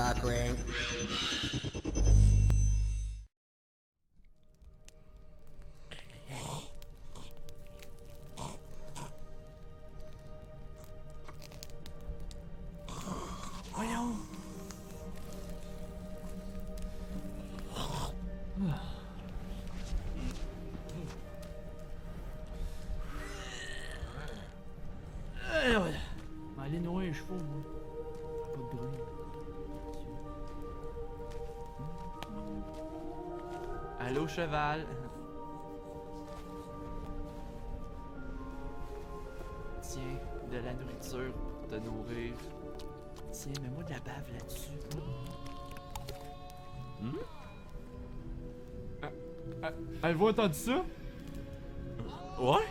cock ring. Voyons. Voilà. Aller nourrir les chevaux, moi. Pas de bruit. Allô, cheval. Tiens, de la nourriture pour te nourrir. Tiens, mets-moi de la bave là-dessus. Avez-vous entendu ça? Ouais?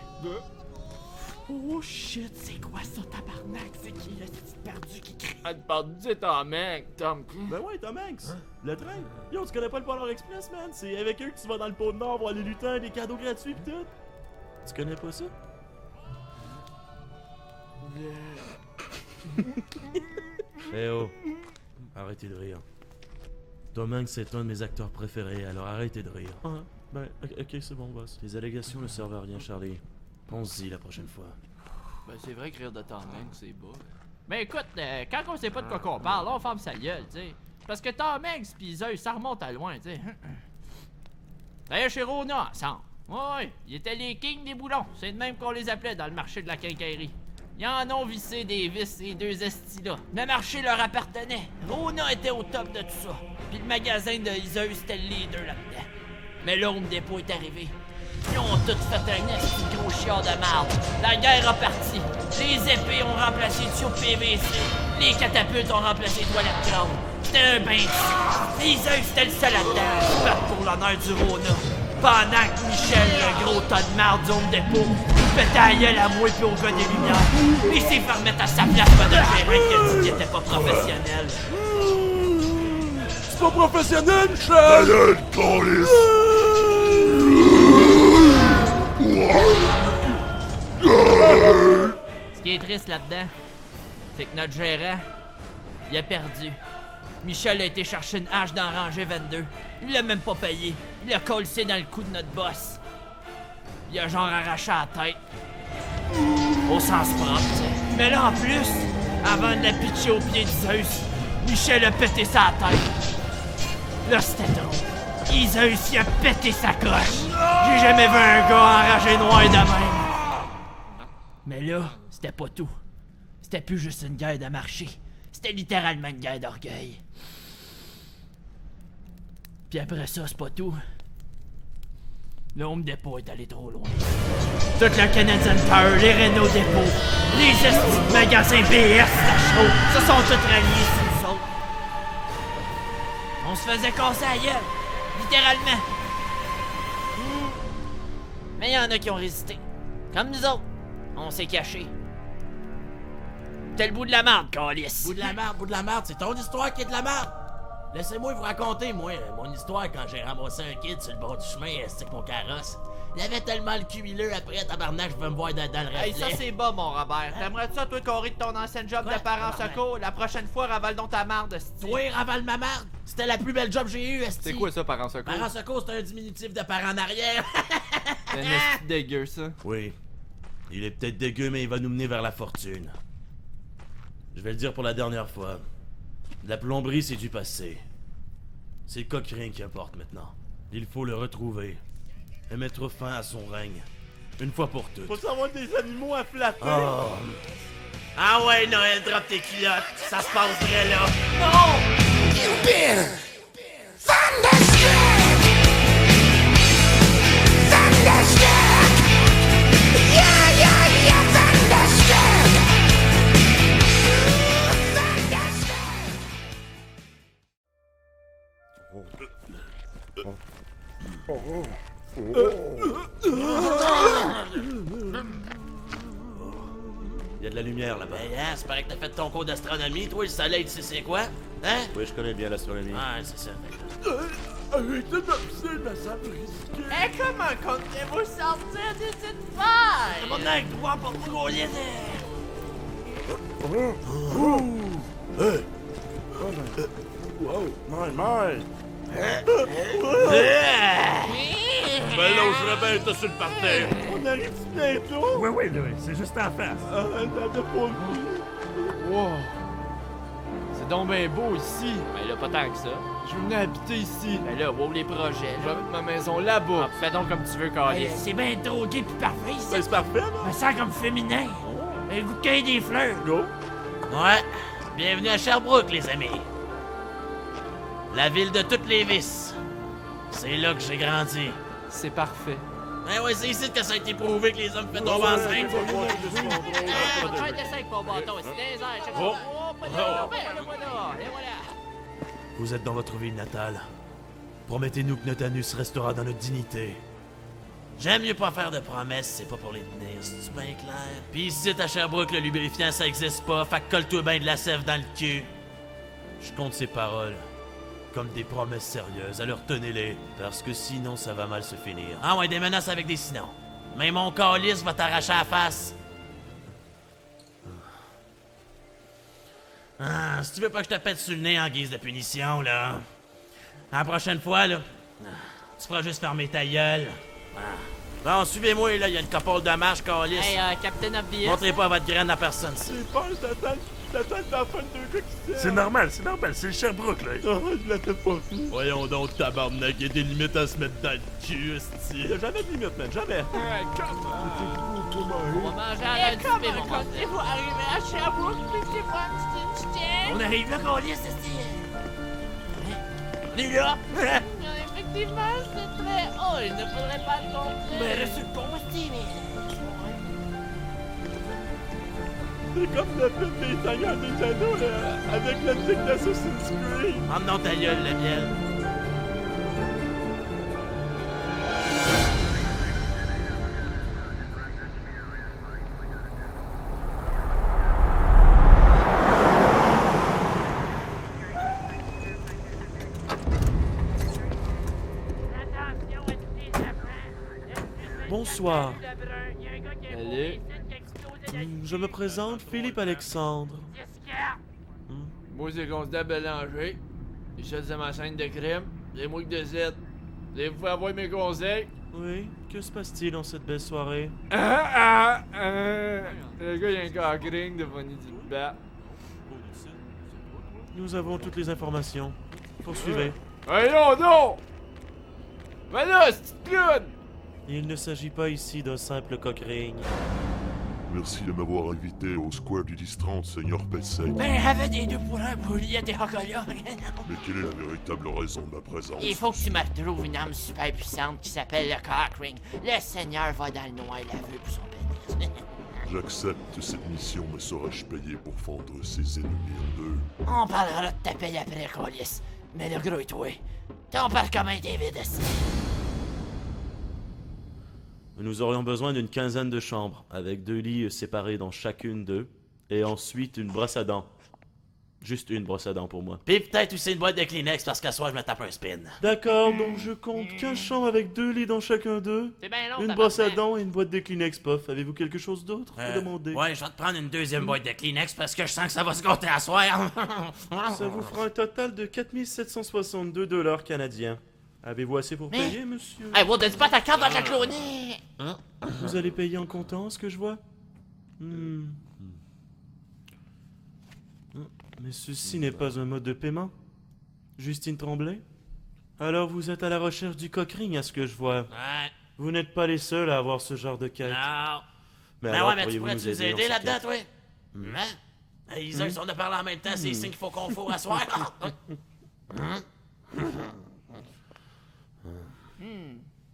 Oh shit, c'est quoi ça, tabarnak? C'est qui le petit perdu qui crie? Ah, perdu, c'est Tom Hanks, Tom. Ben ouais, Tom Hanks. Le train. Yo, tu connais pas le Polar Express, man? C'est avec eux que tu vas dans le pôle Nord voir les lutins, des cadeaux gratuits pis tout. Tu connais pas ça? Eh oh, arrêtez de rire. Tom Hanks est un de mes acteurs préférés, alors arrêtez de rire. Ah, ben, ok, c'est bon, boss. Tes allégations ne servent à rien, Charlie. Pense-y la prochaine fois. Ben c'est vrai que rire de Tom Hanks, c'est beau. Ben écoute, quand on sait pas de quoi qu'on parle, on ferme sa gueule, tu sais. Parce que Tom Hanks pis Zeus, ça remonte à loin, tu sais. D'ailleurs, chez Rona, ensemble. Ouais, ils étaient les kings des boulons. C'est de même qu'on les appelait dans le marché de la quincaillerie. Ils en ont vissé des vis, ces deux estis-là. Le marché leur appartenait. Rona était au top de tout ça. Puis le magasin de Zeus était le leader là-dedans. Mais là, Home Depot est arrivé. Ils ont tout fait un esti de gros chiard de marde. La guerre a parti. Les épées ont remplacé le tuyau PVC. Les catapultes ont remplacé les toilettes crâne. C'était un bain. Les Zeus, c'était le seul là-dedans. Se battre pour l'honneur du Rona. Pendant que Michel, le gros tas de marde du Home Depot, pétait à gueule à moi pis au gars des lumières. Il s'est fait remettre à sa place pendant le gérant qui a dit qu'il était pas professionnel. C'est pas professionnel, Michel! Ce qui est triste là-dedans, c'est que notre gérant, il a perdu. Michel a été chercher une hache dans rangée 22. Il l'a même pas payé. Il l'a collé dans le cou de notre boss. Il a genre arraché la tête. Au sens propre, tu sais. Mais là, en plus, avant de la pitcher au pied de Zeus, Michel a pété sa tête. Là, c'était drôle. Zeus, il a pété sa coche. J'ai jamais vu un gars enragé noir de même. Mais là, c'était pas tout. C'était plus juste une guerre de marché. C'était littéralement une guerre d'orgueil. Puis après ça, c'est pas tout. Le Home Depot est allé trop loin. Tout le Canadian Tire, les Renault Depot, les estis de magasins BS, la chaude, se sont tous ralliés sur nous autres. On se faisait casser la gueule, littéralement. Mais il y en a qui ont résisté. Comme nous autres. On s'est cachés. T'es le bout de la merde, câlisse. Bout de la merde, c'est ton histoire qui est de la merde. Laissez-moi vous raconter, moi, mon histoire quand j'ai ramassé un kid sur le bord du chemin, avec mon carrosse. Il avait tellement le cul huileux après, tabarnak, je peux me voir dans le reflet. Hey, ça c'est bas, mon Robert. T'aimerais-tu ça, toi, qu'on rit de ton ancien job Quoi? de parent Tabarnak. secours? La prochaine fois, ravale donc ta marde, esti. Toi, ravale ma merde. C'était la plus belle job que j'ai eue, esti. C'est quoi ça, parent secours? Parent secours, c'est un diminutif de parent en arrière. C'est un esti dégueu, ça. Oui. Il est peut-être dégueu, mais il va nous mener vers la fortune. Je vais le dire pour la dernière fois. La plomberie, c'est du passé. C'est le coquerine qui importe maintenant. Il faut le retrouver. Et mettre fin à son règne. Une fois pour toutes. Faut savoir des animaux à flatter. Oh. Ah ouais, Noël, drop tes culottes. Ça se passe vrai là. Il y a de la lumière là-bas. Ben, hein, c'est pareil que t'as fait ton cours d'astronomie, toi, le soleil, tu sais c'est quoi? Hein? Oui, je connais bien l'astronomie. Ouais, c'est ça. Arrêtez d'observer ma sabrisque. Et comment comptez-vous sortir de cette faille? Mon nec, droit pour vous gaulier. Hey! Wow, my. Ben là, je bien t'as sur le parterre. On arrive bientôt. Oui, là, c'est juste en face. T'as pas vu. Wow. C'est donc bien beau ici. Ben là, pas tant que ça. Je venais habiter ici. Ben là, wow les projets. Je vais mettre ma maison là-bas. Ah, fais donc comme tu veux, Carlis. C'est bien drogué pis parfait ici. Ben, c'est parfait, non? Me sent comme féminin. Un goût de cueillir des fleurs. Go. Ouais. Bienvenue à Sherbrooke, les amis. La ville de toutes les vices. C'est là que j'ai grandi. C'est parfait. Ben ouais, c'est ici que ça a été prouvé que les hommes peuvent tomber enceintes. On va faire des 5 pour bâton. C'est des airs. Check ça. Oh. Oh, pas de là, ben, voilà. Et voilà. Vous êtes dans votre ville natale. Promettez-nous que notre anus restera dans notre dignité. J'aime mieux pas faire de promesses, c'est pas pour les tenir, c'est bien clair. Pis ici à Sherbrooke, le lubrifiant ça existe pas, fait que colle-toi ben de la sève dans le cul. Je compte ces paroles comme des promesses sérieuses, alors tenez-les, parce que sinon ça va mal se finir. Ah ouais, des menaces avec des sinons. Mais mon calice va t'arracher la face. Ah, si tu veux pas que je te pète sur le nez en guise de punition, là. La prochaine fois, là, tu feras juste fermer ta gueule. Ah. Bon, suivez-moi, là, il y a une couple de marche, calice. Hey, Captain Obvious. Montrez pas votre graine à personne, ça. J'ai peur, j'attends la fin de deux gars qui C'est normal, c'est le Sherbrooke, là. Oh, je l'avais pas vu. Voyons donc, tabarnak, il y a des limites à se mettre dans le cul, esti. Y'a jamais de limite, man, jamais. On va manger à la dupée, mon gars. Vous arrivez à Sherbrooke, mettez-moi une petite tienne. On arrive là, calice, c'est on est là. Effectivement, c'est très haut. Il ne faudrait pas le compter. Ben, reste sur le pont, Steve. C'est comme le film des Seigneurs des Anneaux, là, avec la musique d'Assassin's Creed. Rends dans ta gueule, le miel. Attention à tous les enfants. Bonsoir. Allez. Je me présente, Philippe Alexandre. Moi, c'est Constant Bélanger. Je faisais ma scène de crime. C'est moi qui décide. Vous pouvez avoir mes conseils. Oui, que se passe-t-il en cette belle soirée? Le gars, il a un cockring de Bonnie du bat. Nous avons toutes les informations. Poursuivez. Voyons donc! Mais là, c'est clown! Il ne s'agit pas ici d'un simple coq-ring. Merci de m'avoir invité au Square du 10-30, Seigneur Pelsey. Ben, avait des deux pour un boulier des rocolas. Mais quelle est la véritable raison de ma présence? Il faut que tu me retrouves une arme super puissante qui s'appelle le Cockring. Le Seigneur va dans le noir l'aveu pour son pénis. J'accepte cette mission, mais serais-je payé pour fendre ses ennemis en deux? On parlera de ta paye après, Colis. Mais le gros est toi. T'en parles comme un David aussi. Nous aurions besoin d'une quinzaine de chambres, avec 2 lits séparés dans chacune d'eux, et ensuite une brosse à dents. Juste une brosse à dents pour moi. Pis peut-être aussi une boîte de Kleenex parce qu'à soir je me tape un spin. D'accord, donc je compte 15 chambres avec 2 lits dans chacun d'eux. C'est bien long, Une brosse à dents et une boîte de Kleenex, pof. Avez-vous quelque chose d'autre à demander? Ouais, je vais te prendre une deuxième boîte de Kleenex parce que je sens que ça va se gâter à soir. Ça vous fera un total de 4762 $ canadiens. Avez-vous assez pour payer, monsieur? Hey, wow, donne pas ta carte dans la clonie. Vous allez payer en comptant, ce que je vois? Mais ceci n'est pas un mode de paiement. Justine Tremblay? Alors vous êtes à la recherche du cockring, à ce que je vois. Ouais, Vous n'êtes pas les seuls à avoir ce genre de quête. non. Mais Ben alors, ouais, mais tu pourriez-vous pourrais-tu nous dans aider cette là-dedans, quête? toi? Hein? Hey, Isa, si on a parlé en même temps, c'est signe qu'il faut qu'on fourre à soir.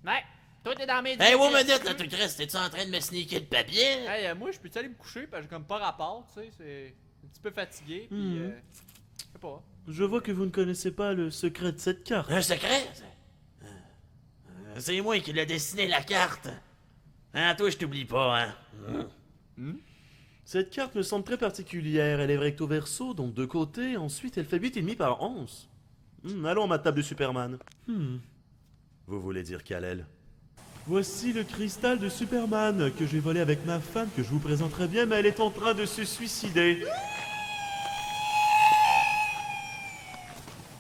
Ouais, toi t'es dans mes Hey, wow, directrices. minute, là, tu Chris, t'es-tu en train de me sneaker le papier? Hey, moi, je peux-tu aller me coucher? Parce que j'ai comme pas rapport, tu sais. C'est un petit peu fatigué. Puis, je sais pas. Je vois que vous ne connaissez pas le secret de cette carte. Un secret? C'est moi qui l'ai dessiné, la carte. Hein, toi, je t'oublie pas, hein? Cette carte me semble très particulière. Elle est recto verso, donc de côté. Ensuite, elle fait 8,5 par 11. Allons à ma table de Superman. Vous voulez dire Kal-El? Voici le cristal de Superman que j'ai volé avec ma femme, que je vous présenterai bien, mais elle est en train de se suicider.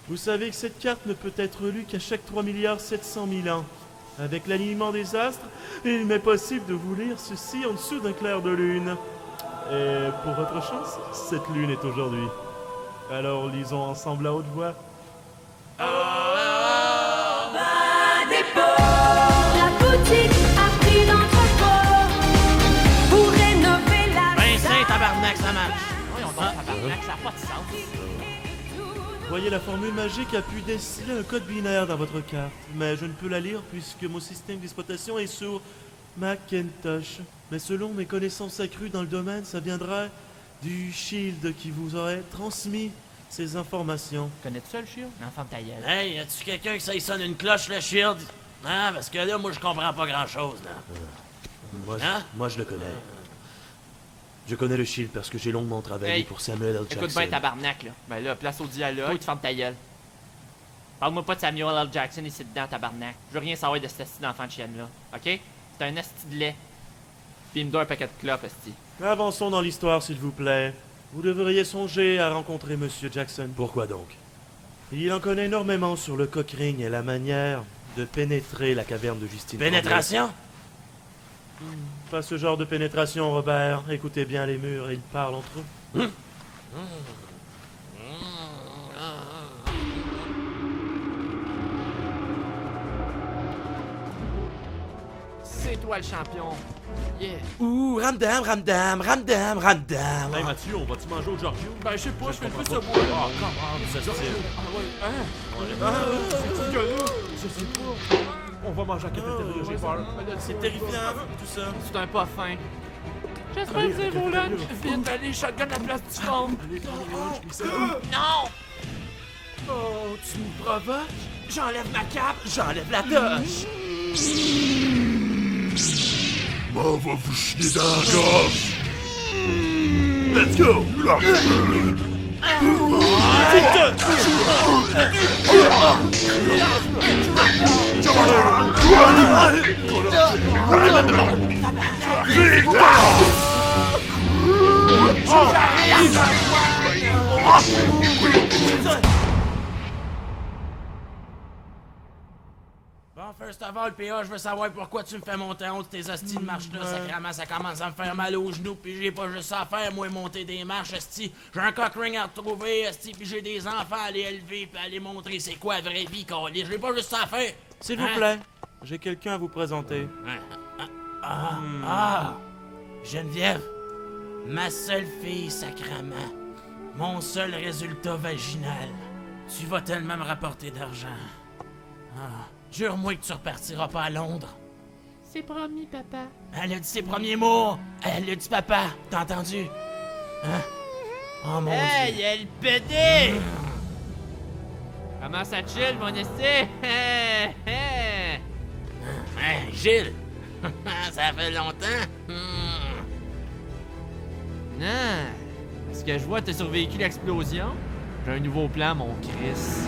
Vous savez que cette carte ne peut être lue qu'à chaque 3 700 000 ans. Avec l'alignement des astres, il m'est possible de vous lire ceci en dessous d'un clair de lune. Et pour votre chance, cette lune est aujourd'hui. Alors lisons ensemble à haute voix. La boutique a pris l'entrepôt pour rénover la Ben, c'est tabarnak, ça marche. Voyons donc, tabarnak, ça n'a pas de sens. Voyez, la formule magique a pu distiller un code binaire dans votre carte, mais je ne peux la lire puisque mon système d'exploitation est sur Macintosh. Mais selon mes connaissances accrues dans le domaine, ça viendrait du Shield qui vous aurait transmis ces informations. Connais-tu ça, le chien? L'enfant de ta gueule. Hey, y a-tu quelqu'un que ça y sonne une cloche, le Shield? Hein, parce que là, moi, je comprends pas grand-chose, là. Moi, je le connais. Je connais le Shield parce que j'ai longuement travaillé Hey, pour Samuel L. Jackson. Écoute bien, tabarnak, là. Ben là, place au dialogue. Toi, tu fermes ta gueule. Parle-moi pas de Samuel L. Jackson ici dedans, tabarnak. Je veux rien savoir de cet esti d'enfant de chienne-là. OK? C'est un esti de lait. Puis il me doit un paquet de clopes, esti. Avançons dans l'histoire, s'il vous plaît. Vous devriez songer à rencontrer Monsieur Jackson. Pourquoi donc? Il en connaît énormément sur le cockring et la manière de pénétrer la caverne de Justine. Pénétration? Pas ce genre de pénétration, Robert. Écoutez bien les murs, ils parlent entre eux. C'est toi le champion. Yeah. Ouh, ramdam, ramdam, ramdam, ramdam. Hey Mathieu, on va-tu manger au Giorgio? Ben, je sais pas, je fais le plus ce bois. Ah, comment? Ça se tire. Je sais pas. On va manger à la cafétéria, j'ai peur. C'est terrifiant, tout ça. C'est un pas fin. J'espère que c'est vos lunch. Vite, allez, shotgun la place du fond. Non! Oh, tu me provoques? J'enlève ma cape, j'enlève la toche. M'en va vous chier dans la gorge! Let's go! Bon, first of all, PA, je veux savoir pourquoi tu me fais monter honte tes hosties de marche-là. Sacrément, ça commence à me faire mal aux genoux, pis j'ai pas juste ça à faire, moi, monter des marches, hostie. J'ai un cock ring à retrouver, hostie, pis j'ai des enfants à aller élever, pis à aller montrer c'est quoi la vraie vie, câlisse. J'ai pas juste ça à faire. S'il vous plaît, j'ai quelqu'un à vous présenter. Geneviève, ma seule fille, sacrément. Mon seul résultat vaginal. Tu vas tellement me rapporter d'argent. Jure-moi que tu repartiras pas à Londres. C'est promis, papa. Elle a dit ses premiers mots. Elle a dit papa. T'as entendu? Hein? Oh mon Hey, Dieu. elle pédé! Comment ça chill, mon esti? Hein, Gilles? Ça fait longtemps? Non. Est-ce que je vois, t'as survécu l'explosion? J'ai un nouveau plan, mon Chris.